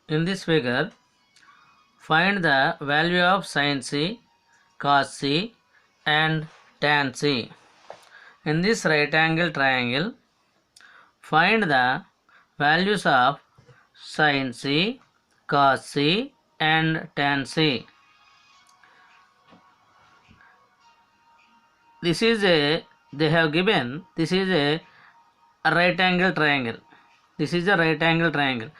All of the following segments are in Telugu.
In this figure, find the value of sin c, cos c and tan c. In this right angle triangle, find the values of sin c, cos c and tan c. This is a right angle triangle. This is a right angle triangle.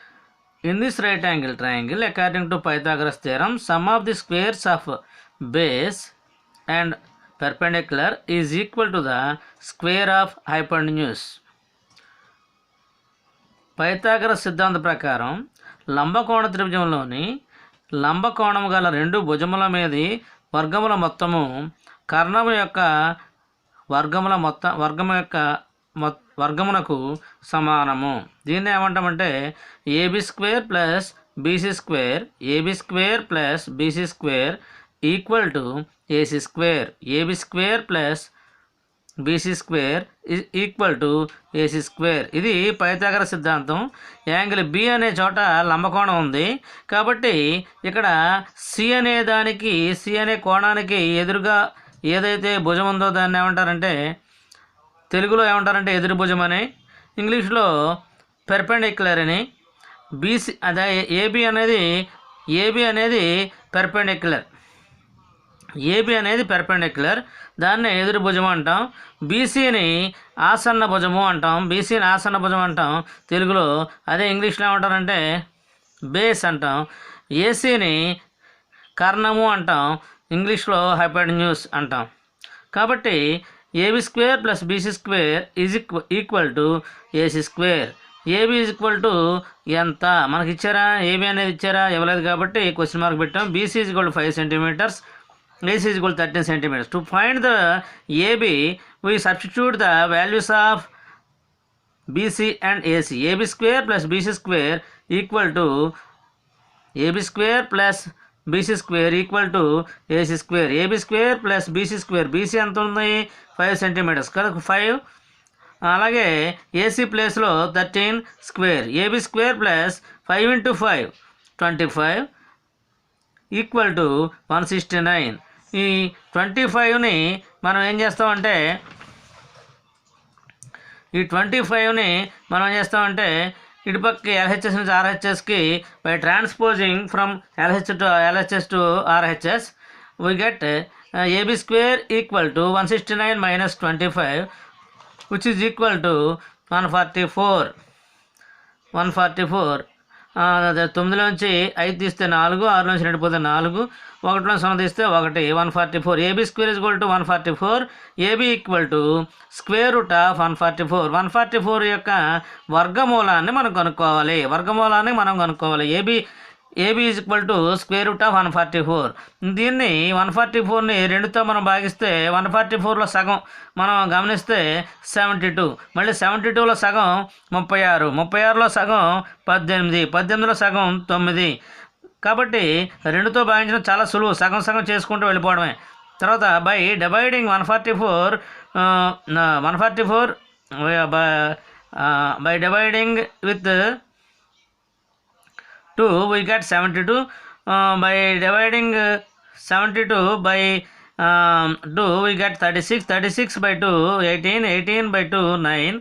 In this right angle triangle, according to Pythagoras theorem, sum of the squares of base and perpendicular is equal to the square of hypotenuse. Pythagoras సిద్ధాంత ప్రకారం లంబకోణ త్రిభుజంలోని లంబకోణము గల రెండు భుజముల మీది వర్గముల మొత్తము కర్ణము యొక్క వర్గమునకు సమానము. దీన్ని ఏమంటామంటే AB square plus BC square, AB square plus BC square equal to AC square. AB square plus BC square equal to AC square. ఇది పైథాగరస్ సిద్ధాంతం. యాంగిల్ బి అనే చోట లంబకోణం ఉంది కాబట్టి ఇక్కడ సి అనే కోణానికి ఎదురుగా ఏదైతే భుజం ఉందో దాన్ని ఏమంటారంటే తెలుగులో ఏమంటారంటే ఎదురు భుజం అని, ఇంగ్లీష్లో పెర్పెండిక్యులర్ అని. బీసీ అదే ఏబి అనేది పెర్పెండిక్యులర్. ఏబి అనేది పెర్పెండిక్యులర్, దాన్ని ఎదురు భుజం అంటాం. బీసీని ఆసన్న భుజము అంటాం తెలుగులో. అదే ఇంగ్లీష్లో ఏమంటారంటే బేస్ అంటాం. ఏసీని కర్ణము అంటాం, ఇంగ్లీష్లో హైపోటెన్యూస్ అంటాం. కాబట్టి AB square plus BC square is equal to AC square. AB is equal to ఎంత మనకి ఇచ్చారా? ఏబి అనేది ఇచ్చారా? ఇవ్వలేదు కాబట్టి క్వశ్చన్ మార్క్ పెట్టాం. BC is equal to 5 centimeters, AC is equal to 13 centimeters. To find the AB, we substitute the values of BC and AC. AB square plus BC square equal to AB square plus BC square equal to AC square. AB square plus BC square. BC ఎంత ఉంది? 5 centimeters కదా, 5. అలాగే AC ప్లేస్లో 13 square. AB square plus 5 into 5 25 equal to 169. ఈ 25ని మనం ఏం చేస్తామంటే ఇటుపక్కకి LHS నుంచి RHSకి by transposing from LHS to RHS we get AB square equal to 169 minus 25 which is equal to 144. 9లోంచి 5 తీస్తే 4, 6లోంచి 2 పోతే 4, 1లో 0 తీస్తే 1, 144. AB square is equal to 144. AB equal to square root of 144. 144 యొక్క వర్గమూలాన్ని మనం కనుక్కోవాలి. AB is equal to square root of 144. దీన్ని 144ని 2తో మనం భాగిస్తే 144లో సగం మనం గమనిస్తే 72. మళ్ళీ 72లో సగం 36, 36లో సగం 18, 18లో సగం 9. కాబట్టి 2తో భాగించడం చాలా సులువు, సగం చేసుకుంటూ వెళ్ళిపోవడమే. తర్వాత by dividing 144 by dividing with 2 we get 72. By dividing 72 by 2 we get 36. 36 by 2 18. 18 by 2 9.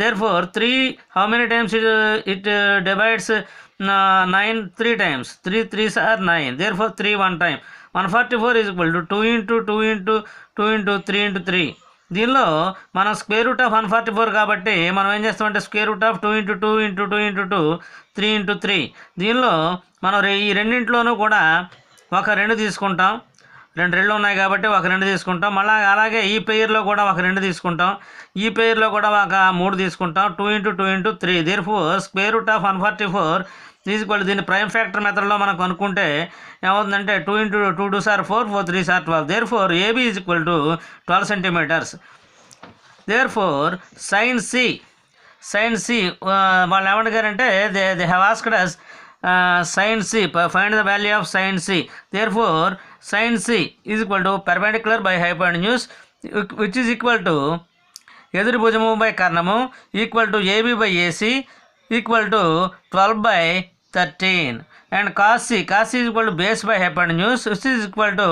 Therefore 3 how many times it divides 9? 3 times. 3 3s are 9. Therefore 3 one time. 144 is equal to 2 into 2 into 2 into 3 into 3. దీనిలో మనం స్క్వేర్ రూట్ ఆఫ్ 144 కాబట్టి మనం ఏం చేస్తామంటే square root of 2 into 2 into 2 into 2 3 into 3. దీనిలో మనం ఈ రెండింటిలోనూ కూడా ఒక 2 తీసుకుంటాం. 2 రెళ్ళు ఉన్నాయి కాబట్టి ఒక 2 తీసుకుంటాం. మళ్ళీ అలాగే ఈ పెయిర్లో కూడా ఒక 2 తీసుకుంటాం. ఈ పెయిర్లో కూడా ఒక 3 తీసుకుంటాం. 2 into 2 into 3. Therefore square root of 144 equal. దీన్ని ప్రైమ్ ఫ్యాక్టర్ మెథడ్లో మనం కనుక్కుంటే ఏమవుతుందంటే 2 into 2 2s are 4, 4 3s are 12. Therefore AB is equal to 12 centimeters. Therefore sine C వాళ్ళు ఏమంటారంటే they have asked us sin c, find the value of sin c. Therefore sin c is equal to perpendicular by hypotenuse which is equal to ఎదురు భుజము బై కర్ణము equal to AB by AC equal to 12 by 13 and cos c is equal to base by hypotenuse which is equal to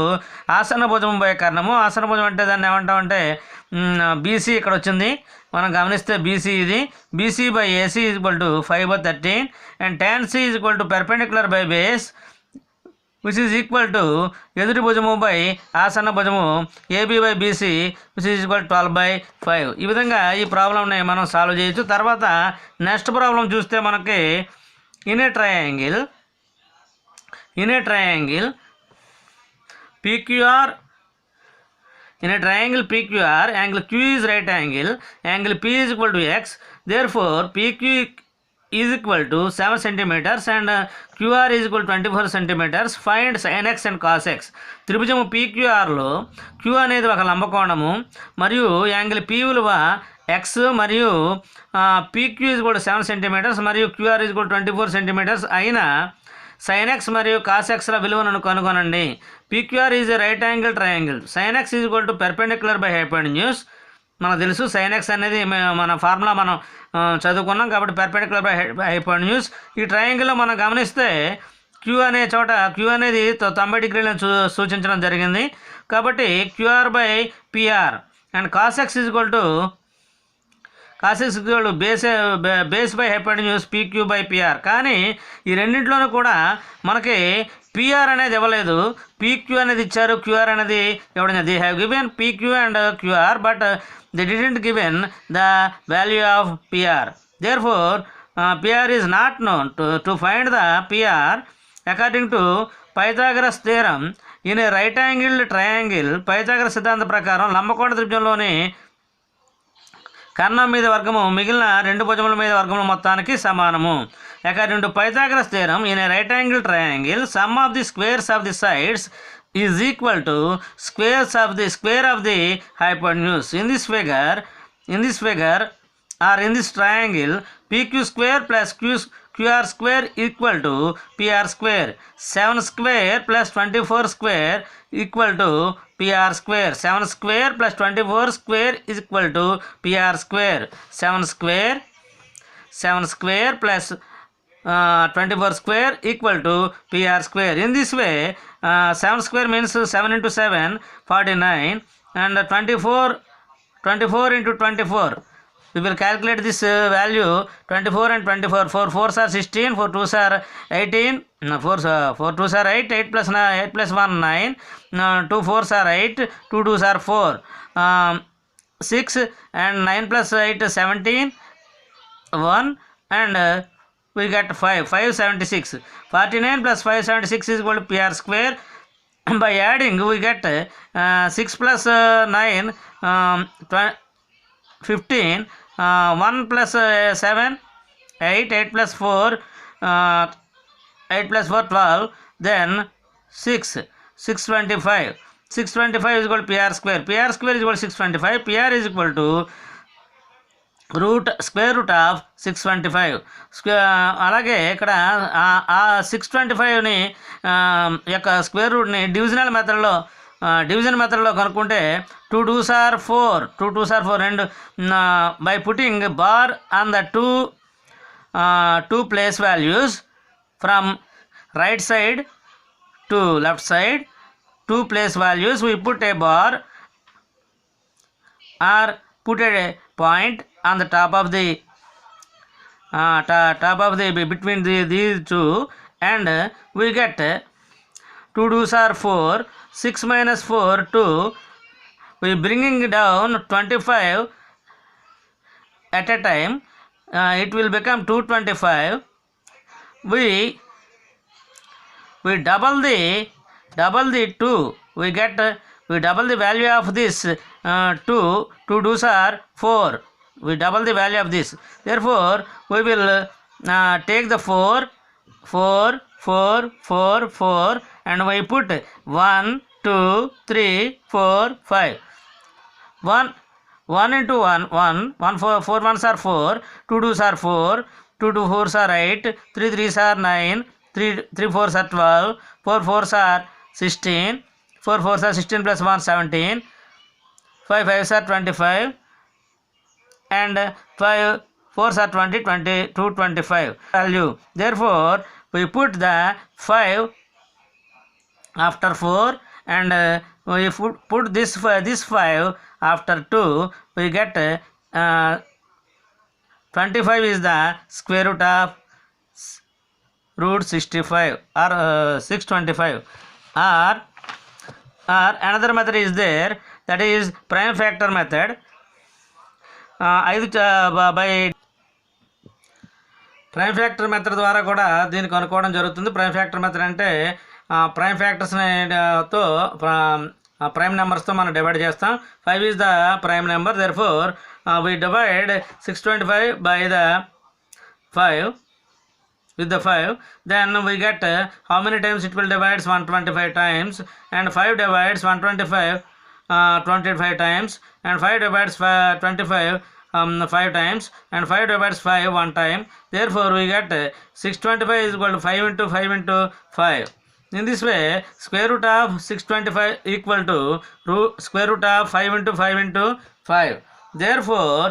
ఆసన భుజం బై కర్ణము. ఆసన భుజం అంటే దాన్ని ఏమంటామంటే బీసీ ఇక్కడ వచ్చింది మనం గమనిస్తే బీసీ ఇది BC by AC is equal to 5/13 and tan c is equal to perpendicular by base which is equal to ఎదుటి భుజము బై ఆసన్న భుజము AB by BC which is equal 12/5. ఈ విధంగా ఈ ప్రాబ్లంని మనం సాల్వ్ చేయొచ్చు. తర్వాత నెక్స్ట్ ప్రాబ్లం చూస్తే మనకి in a triangle PQR, in a triangle PQR, angle Q is right angle P is equal to x, therefore PQ is equal to 7 centimeters and QR is equal to 24 centimeters. Find sin x and cos x. త్రిభుజము PQRలో Q అనేది ఒక లంబకోణము మరియు యాంగిల్ P విలువ x మరియు PQ is equal to 7 centimeters మరియు QR is equal to 24 centimeters అయిన sin x మరియు cos x ల విలువను కనుగొనండి. PQR is a right angle triangle. sin x is equal to perpendicular by hypotenuse. మనకు తెలుసు sin x అనేది మన ఫార్ములా మనం చదువుకున్నాం కాబట్టి perpendicular by hypotenuse. ఈ ట్రయాంగిల్లో మనం గమనిస్తే Q అనే చోట Q అనేది 90 డిగ్రీలను సూచించడం జరిగింది కాబట్టి QR by PR and cos x is equal to base by hypotenuse PQ by PR. కానీ ఈ రెండింటిలోనూ కూడా మనకి PR అనేది ఇవ్వలేదు, PQ అనేది ఇచ్చారు, QR అనేది ఇవ్వడం. They have given PQ and QR but they didn't given the value of PR. Therefore PR is not known. To find the PR according to Pythagoras theorem in a right angled triangle, Pythagoras సిద్ధాంత ప్రకారం లంబకోణ త్రిభుజంలోని కర్ణం మీద వర్గము మిగిలిన రెండు భుజముల మీద వర్గముల మొత్తానికి సమానము. According to Pythagoras theorem in a right angle triangle sum of the squares of the sides is equal to square of the hypotenuse. In this figure or in this triangle PQ square plus QR square equal to PR square. 7 square plus 24 square equal to PR square. 7 square plus 24 square is equal to PR square. 7 square plus 24 square equal to PR square. In this way 7 square means 7 into 7 49 and 24 into 24. We will calculate this value 24 and 24. 4 4s are 16, 4 2s are 18, 4 2s are 8, 8 plus 1 9, 2 4s are 8, 2 2s are 4, 6 and 9 plus 8 17, 1 and we get 576. 49 plus 576 is equal to PR square. By adding we get 6 plus 9 15, 1 plus 7 8, 8 plus 4 8 plus 4 12, then 625 is equal to PR square. PR square is equal to 625. PR is equal to square root of 625. అలాగే ఇక్కడ ఆ 625ని యొక్క స్క్వేర్ రూట్ని డివిజన్ మెథడ్లో కనుక్కుంటే 2 2s are 4 and by putting bar on the two place values from right side to left side, 2 place values, we put a bar or put a point on the top of the between these two and we get 2 2s are 4, 6 minus 4 2, we bringing down 25 at a time, it will become 225. We double the 2, we double the value of this 2 2s are 4, we double the value of this, therefore we will take the 4 and we put 1 2 3 4 5. 1 into 1 4 1s are 4, 2 2s are 4, 2 2 4s are 8, 3 3s are 9, 3 4s are 12, 4 4s are 16, 4 4s are 16 plus 1 17, 5 5s are 25 and 5 4s are 20 22 25 value. Therefore we put the 5 after 4 and we put this 5 after 2, we get 25 is the square root of root 65 or 625. Or another method is there, that is prime factor method. By prime factor method ద్వారా కూడా దీన్ని కనుక్కోవడం జరుగుతుంది. ప్రైమ్ ఫ్యాక్టర్ మెథడ్ అంటే ప్రైమ్ ఫ్యాక్టర్స్తో ప్రైమ్ నెంబర్స్తో మనం డివైడ్ చేస్తాం. 5 is the prime number, therefore we divide 625 by the 5 with the 5, then we get how many times it will divide 125 times, and 5 divides 125 25 times, and 5 divides 25 5 times, and 5 divides 5 one time. Therefore we get 625 is equal to 5 into 5 into 5. In this way, square root of 625 equal to square root of 5 into 5 into 5. Therefore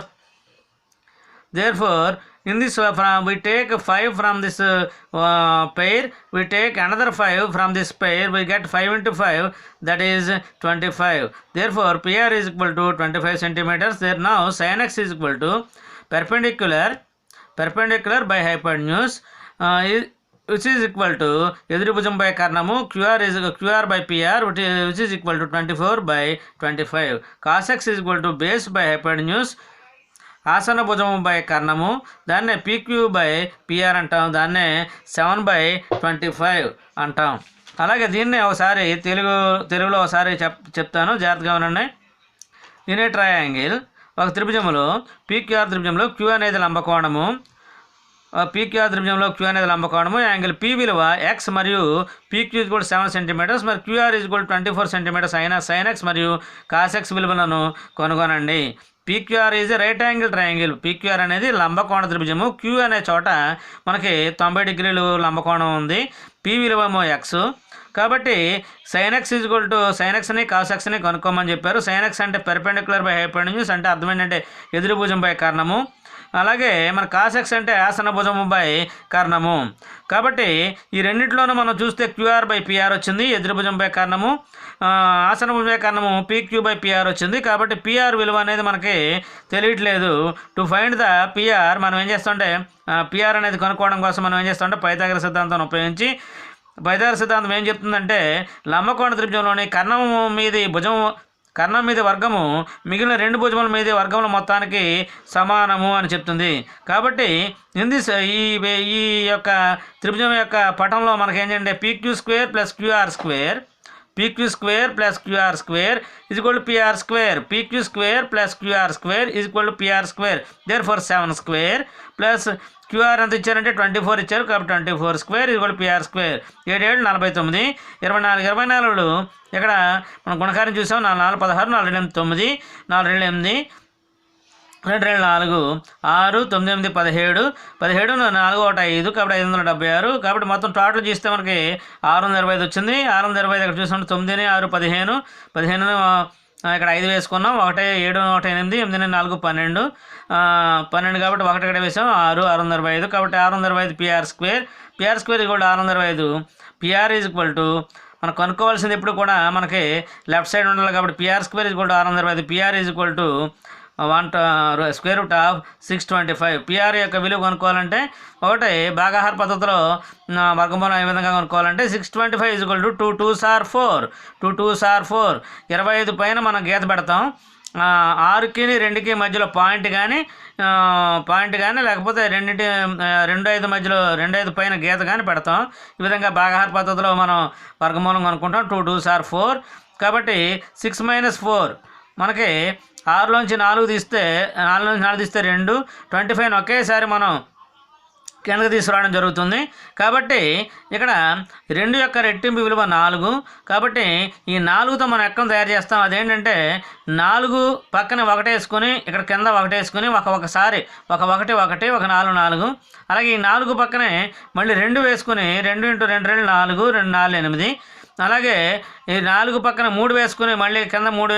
in this we take 5 from this pair, we take another 5 from this pair, we get 5 into 5, that is 25. Therefore PR is equal to 25 centimeters. There now sin x is equal to perpendicular by hypotenuse, which is equal to ఎదురు భుజం by కర్ణము QR by PR, which is equal to 24 by 25. cos x is equal to base by hypotenuse, ఆసన భుజము బై కర్ణము, దాన్నే PQ బై PR అంటాం, దాన్నే 7/25 అంటాం. అలాగే దీన్నే ఒకసారి తెలుగులో ఒకసారి చెప్తాను, జాగ్రత్తగా ఉండండి. ఇన్ ఏ ట్రయాంగిల్, ఒక త్రిభుజంలో PQR త్రిభుజంలో Q అనేది లంబకోణము, PQR త్రిభుజంలో Q అనేది లంబకోణము, యాంగిల్ P విలువ x మరియు PQ is equal to 7 cm మరి QR is equal to 24 cm అయిన sin x మరియు cos x విలువలను కనుగొనండి. PQR is right angle triangle. PQR అనేది లంబకోణ త్రిభుజము. Q అనే చోట మనకి 90 డిగ్రీలు లంబకోణం ఉంది. P విలువేమో x. కాబట్టి sin x is equal to sin x ని cos x ని కనుక్కోమని చెప్పారు. sin x అంటే పెర్పెండిక్యులర్ బై హైపోటెన్యూస్, అంటే అర్థం ఏంటంటే ఎదురు భుజం బై కర్ణము. అలాగే మన cos x అంటే ఆసన భుజము బై కర్ణము. కాబట్టి ఈ రెండింటిలోనూ మనం చూస్తే QR బై PR వచ్చింది, ఎదురు భుజం బై కర్ణము. ఆసన భుజం బై కర్ణము PQ బై PR వచ్చింది. కాబట్టి PR విలువ అనేది మనకి తెలియట్లేదు. టు ఫైండ్ ద PR మనం ఏం చేస్తుంటే PR అనేది కనుక్కోవడం కోసం మనం ఏం చేస్తామంటే పైథాగరస్ సిద్ధాంతాన్ని ఉపయోగించి, పైథాగరస్ సిద్ధాంతం ఏం చెప్తుందంటే లంబకోణ త్రిభుజంలోని కర్ణం మీద వర్గము మిగిలిన రెండు భుజముల మీద వర్గముల మొత్తానికి సమానము అని చెప్తుంది. కాబట్టి ఈ యొక్క త్రిభుజం యొక్క పటంలో మనకి ఏంటంటే PQ square plus QR square, PQ square plus QR square is equal to PR square, PQ square plus QR square is equal to PR square. Therefore 7 square plus QR ఎంత ఇచ్చారంటే 24 ఇచ్చారు, కాబట్టి 24 square is equal to PR square. 7 7 49, 24 ఇక్కడ మనం గుణకారం చూసాం. 4 4 16, 4 2 9, 4 2 8, 2 2 4 6, 9 8 17, 17 4 1 5, కాబట్టి 576. కాబట్టి మొత్తం టోటల్ చేస్తే మనకి 625 వచ్చింది. 625 ఇక్కడ చూసుకుంటే 9 6 15, 15 ఇక్కడ 5 వేసుకున్నాం. 1 7 1 8, 8 4 12, 12 కాబట్టి 1 ఇక్కడ వేసాం. 6 625, కాబట్టి 625 PR square equal to 625. PR is equal to మనం కనుక్కోవాల్సింది ఎప్పుడు కూడా మనకి లెఫ్ట్ సైడ్ ఉండాలి. కాబట్టి PR square is equal to 625. PR is equal to square root of 625. PR యొక్క విలువ కనుక్కోవాలంటే ఒకటి భాగాహార పద్ధతిలో వర్గమూలం ఏ విధంగా కనుక్కోవాలంటే 625 is equal to 2 2s are 4, 2 2s are 4. 25 పైన మనం గీత పెడతాం. 6కి 2కి మధ్యలో పాయింట్ కానీ లేకపోతే 2 5 మధ్యలో 2 5 పైన గీత కానీ పెడతాం. ఈ విధంగా భాగాహార పద్ధతిలో మనం వర్గమూలం కనుక్కుంటాం. 2 2s are 4. కాబట్టి 6 - 4 మనకి 6లోంచి 4 తీస్తే 2, 25 ఒకేసారి మనం కిందకి తీసుకురావడం జరుగుతుంది. కాబట్టి ఇక్కడ 2 యొక్క రెట్టింపు విలువ 4. కాబట్టి ఈ 4తో మనం ఎక్కం తయారు చేస్తాం. అదేంటంటే 4 పక్కన 1 వేసుకొని ఇక్కడ కింద 1 వేసుకొని ఒకసారి 1 1 1 1 4 4. అలాగే ఈ 4 పక్కనే మళ్ళీ 2 వేసుకొని 2 × 2 2 4, 2 4 8. అలాగే ఈ 4 పక్కన 3 వేసుకుని మళ్ళీ కింద 3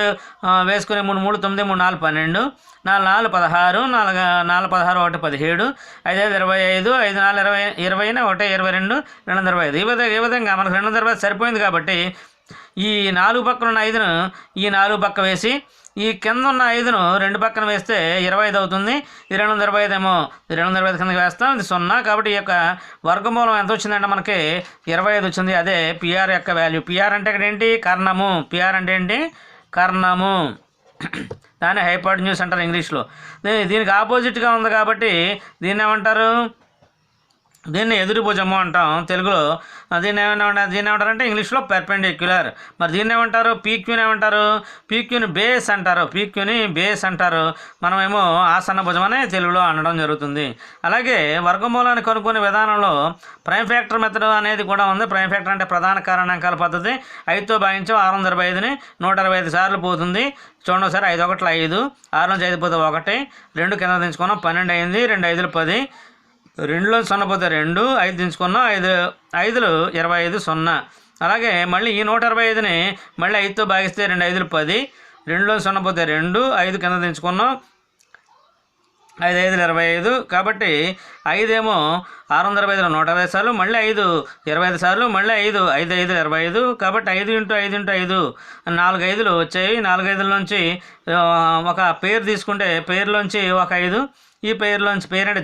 వేసుకుని 3 3 9 3 4 12 4 4 16 4 4 16 1 17 5 5 25 5 4 20 20 1 22 2 25 ఈ విధంగా మనకు 225 సరిపోయింది కాబట్టి ఈ 4 పక్కన ఉన్న 5ను ఈ 4 పక్క వేసి ఈ కింద ఉన్న 5ను 2 పక్కన వేస్తే 25 అవుతుంది. ఈ 225 ఏమో 225 కిందకి వేస్తాం, ఇది 0. కాబట్టి ఈ యొక్క వర్గమూలం ఎంత వచ్చిందంటే మనకి 25 వచ్చింది. అదే పిఆర్ యొక్క వాల్యూ. పిఆర్ అంటే ఇక్కడ ఏంటి? కర్ణము. పిఆర్ అంటే ఏంటి? కర్ణము. దాన్ని హైపోటెన్యూస్ అంటారు ఇంగ్లీష్లో. దీనికి ఆపోజిట్గా ఉంది కాబట్టి దీన్ని ఏమంటారు? దీన్ని ఎదురు భుజము అంటాం తెలుగులో. దీన్ని ఏమంటారంటే ఇంగ్లీష్లో పెర్పెండిక్యులర్. మరి దీన్ని ఏమంటారు? పీక్యూని ఏమంటారు? పీక్యూని బేస్ అంటారు. పీక్యూని బేస్ అంటారు. మనమేమో ఆసన్న భుజం అనే తెలుగులో అనడం జరుగుతుంది. అలాగే వర్గమూలాన్ని కనుక్కునే విధానంలో ప్రైమ్ ఫ్యాక్టర్ మెథడ్ అనేది కూడా ఉంది. ప్రైమ్ ఫ్యాక్టర్ అంటే ప్రధాన కారణాంకాల పద్ధతి. 5తో భాగించాం 625ని 125 సార్లు పోతుంది. చూడండి ఒకసారి 5 1 5, 6 నుంచి 5 పోతే 1, 2 కింద దించుకున్నాం 12 అయింది, 2 5లు 10, 2లో 0 పోతే 2, 5 దించుకున్నాం 5 5లు 25 0. అలాగే మళ్ళీ ఈ 125ని మళ్ళీ 5తో భాగిస్తే 2 5లు 10, 2లో 0 పోతే 2, 5 కింద దించుకున్నాం 5 5లు 25. కాబట్టి 5 ఏమో 625లో 125 సార్లు, మళ్ళీ 5 25 సార్లు, మళ్ళీ 5 5 5 25. కాబట్టి 5 × 5 × 5 4 5లు వచ్చాయి. 4 5ల నుంచి ఒక పేరు తీసుకుంటే పేరులోంచి ఒక 5, ఈ పేరులోంచి పేరు అంటే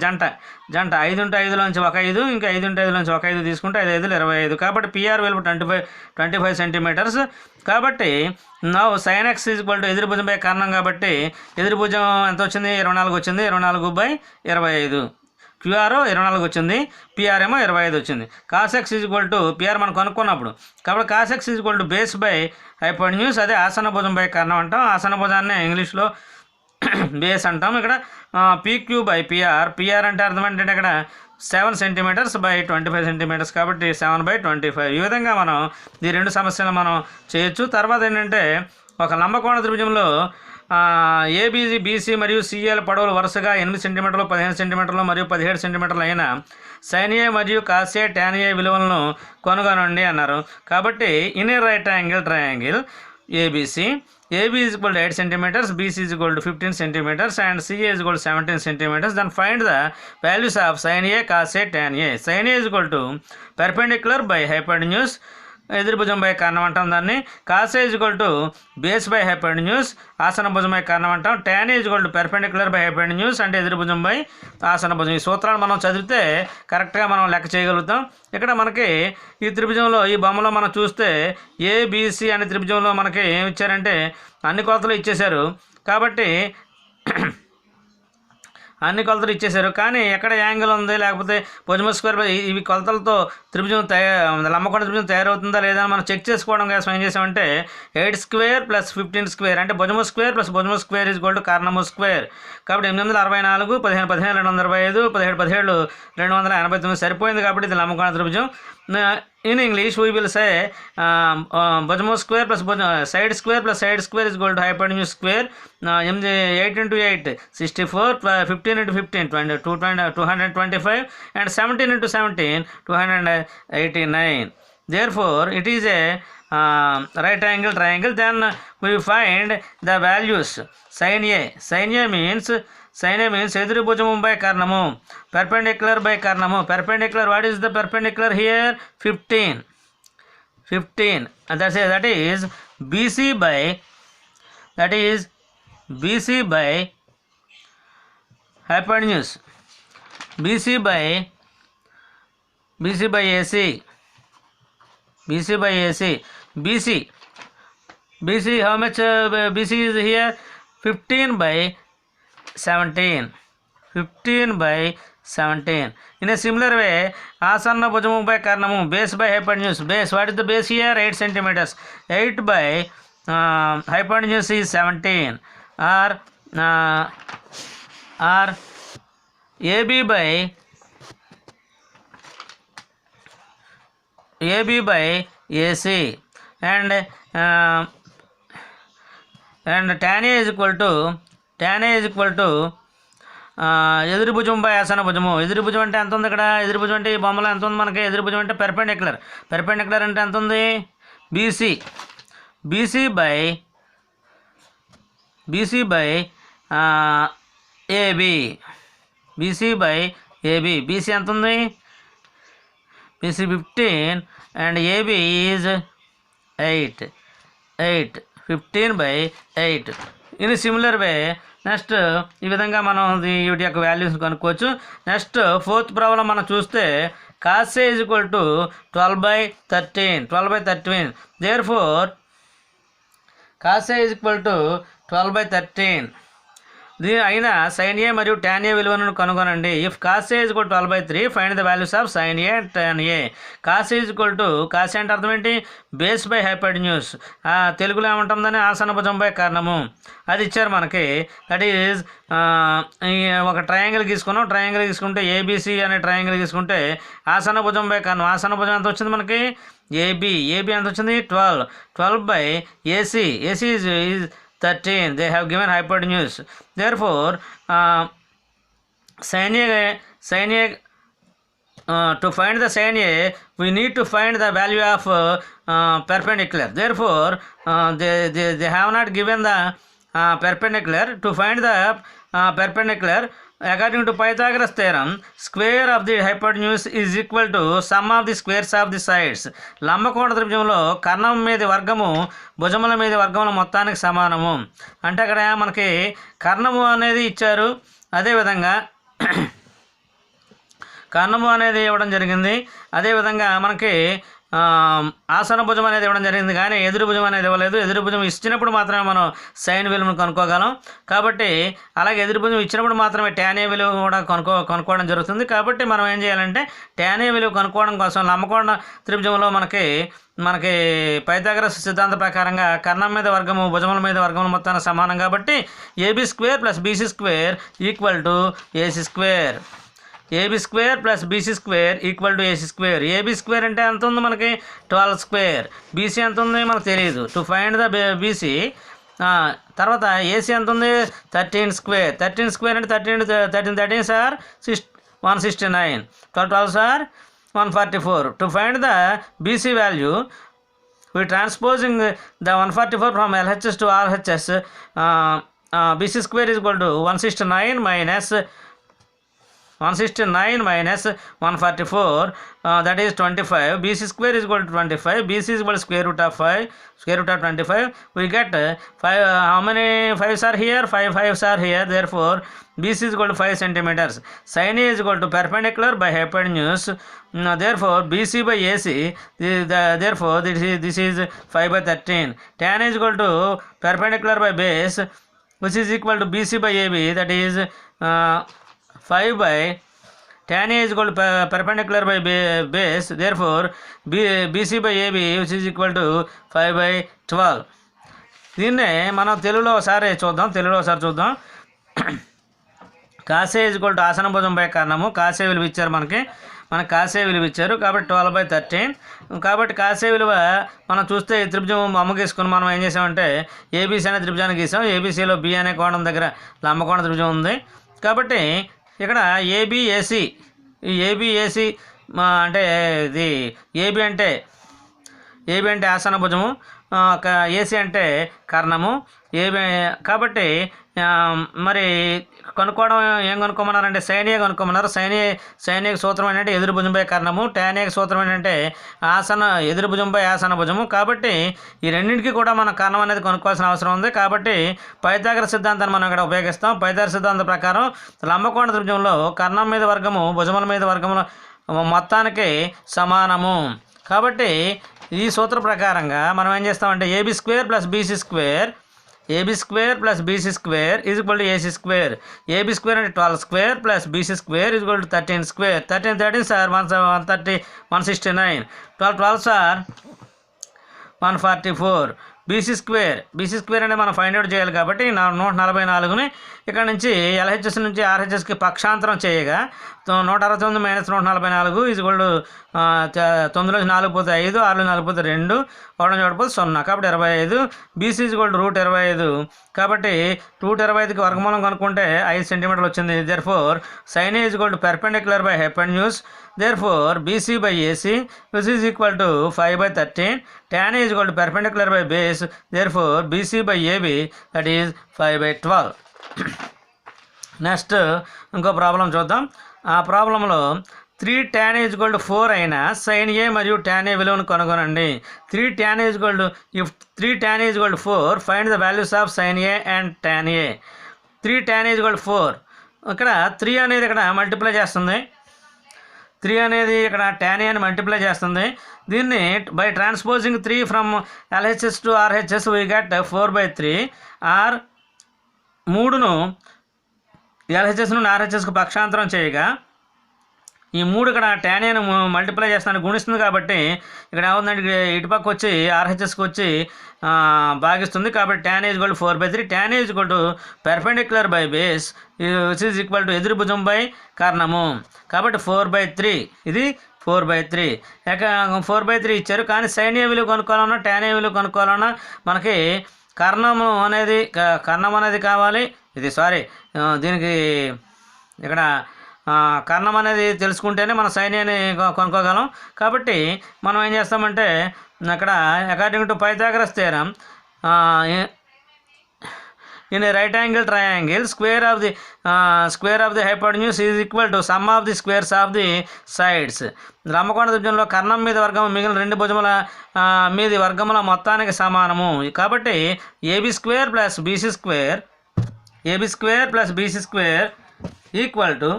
జంట 5 × 5లోంచి ఒక 5, ఇంకా 5 × 5లోంచి ఒక 5 తీసుకుంటే 5 5లు 25. కాబట్టి పిఆర్ విలువ 25 సెంటీమీటర్స్. కాబట్టి నా sin x ఎదురు భుజంపై కారణం కాబట్టి ఎదురు భుజం ఎంత వచ్చింది? 24 వచ్చింది. 24/25. క్యూఆర్ 24 వచ్చింది, పిఆర్ ఏమో 25 వచ్చింది. కాస్ ఎక్స్ పిఆర్ మనం కనుక్కున్నప్పుడు. కాబట్టి cos X base by hypotenuse. అదే ఆసన భుజంపై కారణం అంటాం. ఆసన భుజాన్ని ఇంగ్లీష్లో బేస్ అంటాం. ఇక్కడ పీక్యూ బై పిఆర్. పిఆర్ అంటే అర్థం ఏంటంటే ఇక్కడ 7 సెంటీమీటర్స్ బై 25 సెంటీమీటర్స్ కాబట్టి 7/25. ఈ విధంగా మనం ఈ 2 సమస్యలు మనం చేయొచ్చు. తర్వాత ఏంటంటే ఒక లంబకోణ త్రిభుజంలో ఏబీజీ బీసీ మరియు సిఏల పొడవులు వరుసగా 8 సెంటీమీటర్లు 15 సెంటీమీటర్లు మరియు 17 సెంటీమీటర్లు అయిన సైన్ ఏ మరియు కాస్ ఏ టాన్ ఏ విలువలను కనుగొనండి అన్నారు. కాబట్టి in a right angle triangle ABC, AB is equal to 8 centimeters, BC is equal to 15 centimeters and CA is equal to 17 centimeters. Then find the values of sin A, cos A, tan A. Sin A is equal to perpendicular by hypotenuse. ఎదురు భుజంపై కారణం అంటాం దాన్ని. Cos A is equal to base by hypotenuse, ఆసన భుజంపై కారణం అంటాం. Tan A is equal to perpendicular by hypotenuse అంటే ఎదురు భుజంపై ఆసన భుజం. ఈ సూత్రాలు మనం చదివితే కరెక్ట్గా మనం లెక్క చేయగలుగుతాం. ఇక్కడ మనకి ఈ త్రిభుజంలో ఈ బొమ్మలో మనం చూస్తే ఏబిసి అనే త్రిభుజంలో మనకి ఏమి ఇచ్చారంటే అన్ని కొలతలు ఇచ్చేశారు. కాబట్టి అన్ని కొలతలు ఇచ్చేశారు, కానీ ఎక్కడ యాంగిల్ ఉంది లేకపోతే భుజమ స్క్వేర్ ఇవి కొలతలతో త్రిభుజం లంబకోణ త్రిభుజం తయారవుతుందా లేదా అని మనం చెక్ చేసుకోవడం కోసం ఏం చేసామంటే 8 స్క్వేర్ ప్లస్ 15 స్క్వేర్ అంటే భుజమ స్క్వేర్ ప్లస్ భుజమ స్క్వేర్ ఈజ్ ఈక్వల్ టు కారణము స్క్వేర్. కాబట్టి 864, 15 15 225, 17 17 289 సరిపోయింది. కాబట్టి ఇది లంబకోణ త్రిభుజం. In English we will say భుజము square plus side square plus side square is equal to hypotenuse square. 8 into 8 64, 15 into 15 225 and 17 into 17 289. Therefore it is a right angle triangle. Then we find the values. Sin A means ఎదురు భుజముపై కారణము, perpendicular by కారణము. Perpendicular, what is the perpendicular here? 15. And that is BC by hypotenuse. BC by AC. BC how much? BC is here 15/17. 15/17. In a similar way, ఆసన్న భుజముపై కారణము base by hypotenuse. Base, what is the base here? 8 centimeters. 8 by hypotenuse is 17. Or AB by AC and tan A is equal to ఎదురు భుజం బై ఆసన భుజము. ఎదురు భుజం అంటే ఎంత ఉంది ఇక్కడ? ఎదురు భుజం అంటే ఈ బొమ్మలో ఎంత ఉంది మనకి? ఎదురు భుజం అంటే పెర్పెండిక్యులర్ అంటే ఎంత ఉంది? బీసీ బై ఏబి, బీసీ ఎంత ఉంది? BC 15 and AB is 8, 15/8. In similar way next ఈ విధంగా మనం వీటి యొక్క వాల్యూస్ కనుక్కోవచ్చు. నెక్స్ట్ ఫోర్త్ ప్రాబ్లం మనం చూస్తే cos A is equal to 12/13. Therefore cos A is equal to 12/13. దీని అయినా సైన్ ఏ మరియు టాన్ ఏ విలువను కనుగొనండి. If cos A is equal 12/3 find the values of sine A and tan A. Cos A is equal to, cos అంటే అర్థం ఏంటి? Base by hypotenuse. తెలుగులో ఏమంటుందని ఆసన భుజం బై కర్ణము. అది ఇచ్చారు మనకి. దట్ ఈజ్ ఒక ట్రయాంగిల్ తీసుకున్నాం. ట్రయాంగిల్ తీసుకుంటే ఏబిసి అనే ట్రయాంగిల్ తీసుకుంటే ఆసన భుజం బై కర్ణం. ఆసన భుజం ఎంత వచ్చింది మనకి? ఏబి ఎంత వచ్చింది? 12/AC. AC is 13. They have given hypotenuse. Therefore, sin A, to find the sin A, we need to find the value of perpendicular. Therefore, they have not given the perpendicular. To find the perpendicular, according to Pythagoras theorem, square of the hypotenuse is equal to sum of the squares of the sides. లంబకోణ త్రిభుజంలో కర్ణం మీద వర్గము భుజముల మీద వర్గముల మొత్తానికి సమానము. అంటే అక్కడ మనకి కర్ణము అనేది ఇచ్చారు, అదేవిధంగా కర్ణము అనేది ఇవ్వడం జరిగింది. అదేవిధంగా మనకి ఆసన భుజం అనేది ఇవ్వడం జరిగింది, కానీ ఎదురు భుజం అనేది ఇవ్వలేదు. ఎదురు భుజం ఇచ్చినప్పుడు మాత్రమే మనం సైన్ విలువను కనుక్కోగలం. కాబట్టి అలాగే ఎదురు భుజం ఇచ్చినప్పుడు మాత్రమే టాన్ ఏ విలువ కూడా కనుక్కోవడం జరుగుతుంది. కాబట్టి మనం ఏం చేయాలంటే టాన్ ఏ విలువ కనుక్కోవడం కోసం లంబకోణ త్రిభుజంలో మనకి పైథాగరస్ సిద్ధాంత ప్రకారంగా కర్ణం మీద వర్గము భుజముల మీద వర్గముల మొత్తానికి సమానం. కాబట్టి AB² + BC² = AC². AB² + BC² = AC². AB² అంటే ఎంత ఉంది మనకి? 12². BC ఎంత ఉంది మనకు తెలియదు. టు ఫైండ్ ద BC తర్వాత AC ఎంత ఉంది? 13². 13² అంటే 13 sir 169. 12 sir 144. To find the BC value, we transposing the 144 from LHS to RHS. BC² is equal to 169 minus 144, that is 25. BC² is equal to 25. BC is equal to square root of 25. We get 5. How many 5s are here? 5 5s are here. Therefore, BC is equal to 5 centimeters. Sin A is equal to perpendicular by hypotenuse. Therefore, BC by AC. Therefore, this is 5/13. Tan A is equal to perpendicular by base, which is equal to BC by AB. That is 5 by tan A is equal to perpendicular by base. Therefore, BC by AB, which is equal to 5/12. దీన్నే మనం తెలుగులో ఒకసారి చూద్దాం. కాసే ఈజ్ ఈక్వల్ టు ఆసన భుజం బై కర్ణము. కాసే విలువ ఇచ్చారు మనకి కాసే విలువ ఇచ్చారు. కాబట్టి 12/13. కాబట్టి కాసే విలువ మనం చూస్తే ఈ త్రిభుజం అమ్మ గీసుకుని మనం ఏం చేసామంటే ఏబీసీ అనే త్రిభుజాన్ని గీసాం. ఏబీసీలో బి అనే కోణం దగ్గర లంబకోణ త్రిభుజం ఉంది. కాబట్టి ఇక్కడ ఏబిఏసి, ఈ ఏబిఏసి అంటే ఇది ఏబి అంటే ఆసన భుజము, ఏసీ అంటే కర్ణము. కాబట్టి మరి కనుక్కోవడం ఏం కనుక్కోమన్నారంటే సైన్ ఏ కనుక్కోమన్నారు. సైన్ ఏ సూత్రం ఏంటంటే ఎదురు భుజంపై కర్ణము. టాన్ ఏ సూత్రం ఏంటంటే ఎదురు భుజంపై ఆసన భుజము. కాబట్టి ఈ రెండింటికి కూడా మనం కర్ణం అనేది కనుక్కోవాల్సిన అవసరం ఉంది. కాబట్టి పైథాగరస్ సిద్ధాంతాన్ని మనం ఇక్కడ ఉపయోగిస్తాం. పైథాగరస్ సిద్ధాంతం ప్రకారం లంబకోణ త్రిభుజంలో కర్ణం మీద వర్గము భుజముల మీద వర్గముల మొత్తానికి సమానము. కాబట్టి ఈ సూత్ర ప్రకారంగా మనం ఏం చేస్తామంటే AB² + BC² is equal to AC². AB² అంటే 12² + BC² is equal to 13². 13 sir 169. 12 are 144. BC square అంటే మనం ఫైండ్ అవుట్ చేయాలి కాబట్టి 144ని ఇక్కడ నుంచి ఎల్హెచ్ఎస్ నుంచి ఆర్హెచ్ఎస్కి పక్షాంతరం చేయగా 169 మైనస్ 144 ఈజ్ ఈక్వల్ టు 9లో 4 పోతే 5, 6లో 4 పోతే 2, 1 చూడపోతే 0 కాబట్టి 25. బీసీ ఈజ్ ఈక్వల్ టు √25 కాబట్టి √25కి వర్గమూలం కనుక్కుంటే 5 సెంటీమీటర్లు వచ్చింది. Therefore sine A is equal to perpendicular by hypotenuse. Therefore BC by AC which is equal to 5/13. Tan A is equal to perpendicular by base. Therefore BC by AB that is 5/12. Next ఇంకో ప్రాబ్లం చూద్దాం. ఆ ప్రాబ్లంలో 3 tan A is equal to 4 అయినా sin A మరియు tan A విలువను కనుగొనండి. 3 tan A is equal to if 3 tan A is equal to 4 find the values of sin A and tan A. 3 tan A is equal to 4 ఇక్కడ 3 అనేది ఇక్కడ మల్టిప్లై చేస్తుంది. 3 అనేది ఇక్కడ tan A అని మల్టిప్లై చేస్తుంది. దీన్ని by transposing 3 from LHS to RHS we get 4/3 or 3ను LHS నుండి RHSకు పక్షాంతరం చేయగా ఈ 3 ఇక్కడ tan Aను మల్టిప్లై చేస్తాను గుణిస్తుంది కాబట్టి ఇక్కడ ఏముందంటే ఇటుపక్క వచ్చి RHSకి వచ్చి భాగిస్తుంది కాబట్టి tan A is equal to 4/3. tan A is equal to perpendicular by base which is equal to ఎదురు భుజం బై కర్ణము కాబట్టి 4/3 ఇది 4/3. 4/3 ఇచ్చారు కానీ sin A విలువ కనుక్కోవాలన్నా tan A విలువ కనుక్కోవాలన్నా మనకి కర్ణం అనేది కావాలి. దీనికి ఇక్కడ కర్ణం అనేది తెలుసుకుంటేనే మనం sin Aని కనుక్కోగలం. కాబట్టి మనం ఏం చేస్తామంటే అక్కడ according to Pythagoras theorem in a right angle triangle square of the hypotenuse is equal to sum of the squares of the sides. లంబకోణ త్రిభుజంలో కర్ణం మీద వర్గము మిగిలిన 2 భుజముల మీది వర్గముల మొత్తానికి సమానము కాబట్టి AB square plus BC square equal to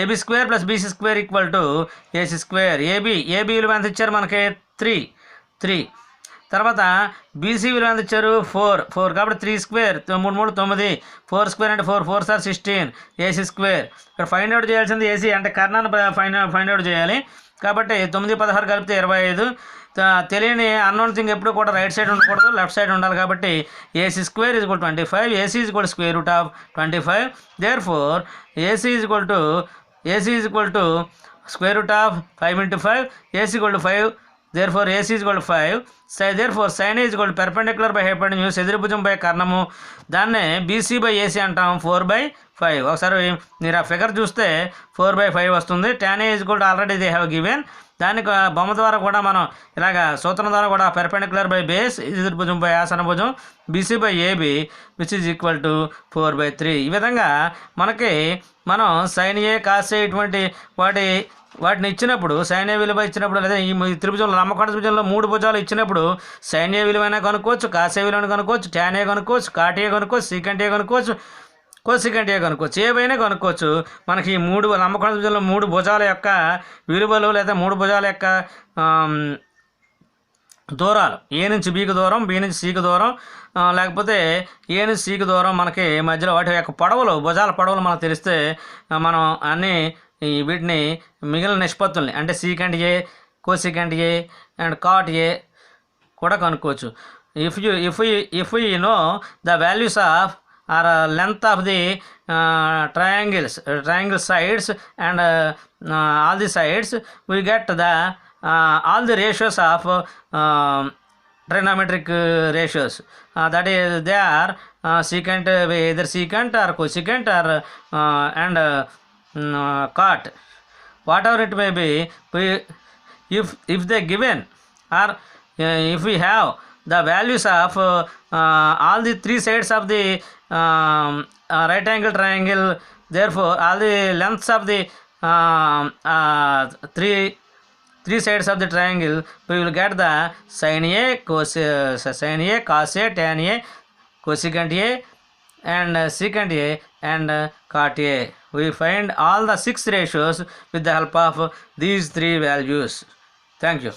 AB square plus BC square equal to AC square. AB విలువ ఎంత ఇచ్చారు మనకి 3. తర్వాత BC విలువ ఎంత ఇచ్చారు 4 కాబట్టి 3 స్క్వేర్ 3 3 9 4 స్క్వేర్ అంటే 4 4 సార్ 16 AC స్క్వేర్. ఇక్కడ ఫైండ్ అవుట్ చేయాల్సింది AC అంటే కర్ణాన్ని ఫైండ్ అవుట్ చేయాలి కాబట్టి 9 16 కలిపితే 25. తెలియని అన్నోన్ థింగ్ ఎప్పుడు కూడా రైట్ సైడ్ ఉండకూడదు లెఫ్ట్ సైడ్ ఉండాలి కాబట్టి AC square is equal to 25. AC is equal to square root of 25. Therefore AC is equal to square root of 5 into 5. AC equal to 5. Therefore AC is equal to 5. Therefore sin A is equal to perpendicular by hypotenuse ఎదురు భుజం బై కర్ణము దాన్నే BC by AC అంటాం 4/5. ఒకసారి మీరు ఆ ఫిగర్ చూస్తే 4/5 వస్తుంది. tan A is equal to already they have given. దానికి బొమ్మ ద్వారా కూడా మనం ఇలాగ సూత్రం ద్వారా కూడా పెర్పెండిక్యులర్ బై బేస్ ఎదురు భుజం బై ఆసన భుజం BC by AB which is equal to 4/3. ఈ విధంగా మనం sin A cos A ఇటువంటి వాటిని ఇచ్చినప్పుడు sin A విలువ ఇచ్చినప్పుడు లేదా ఈ త్రిభుజంలో లంబకోణ త్రిభుజంలో 3 భుజాలు ఇచ్చినప్పుడు sin A విలువైనా కనుక్కోవచ్చు, cos A విలువను కనుక్కోవచ్చు, tan A కనుక్కోవచ్చు, cot A కనుక్కోవచ్చు, secant A కనుక్కోవచ్చు, cosecant A కనుక్కోవచ్చు, ఏవైనా కనుక్కోవచ్చు. మనకి ఈ 3 లంబకోణ త్రిభుజంలో 3 భుజాల యొక్క విలువలు లేదా 3 భుజాల యొక్క దూరాలు A నుంచి Bకి దూరం, B నుంచి Cకి దూరం, లేకపోతే A నుంచి Cకి దూరం మనకి మధ్యలో వాటి యొక్క భుజాల పొడవులు మనకు తెలిస్తే మనం అన్నీ వీటిని మిగిలిన నిష్పత్తుల్ని అంటే secant A, cosecant A and cot A కూడా కనుక్కోవచ్చు. If you know the values of or length of the triangle sides and all the sides we get the all the ratios of trigonometric ratios that is they are secant either secant or cosecant or and cot whatever it may be. If they given or if we have the values of all the 3 sides of the right angle triangle, therefore all the lengths of the three sides of the triangle we will get the sin A, cos A, tan A, cosecant A and secant A and cot A. We find all the 6 ratios with the help of these 3 values. Thank you.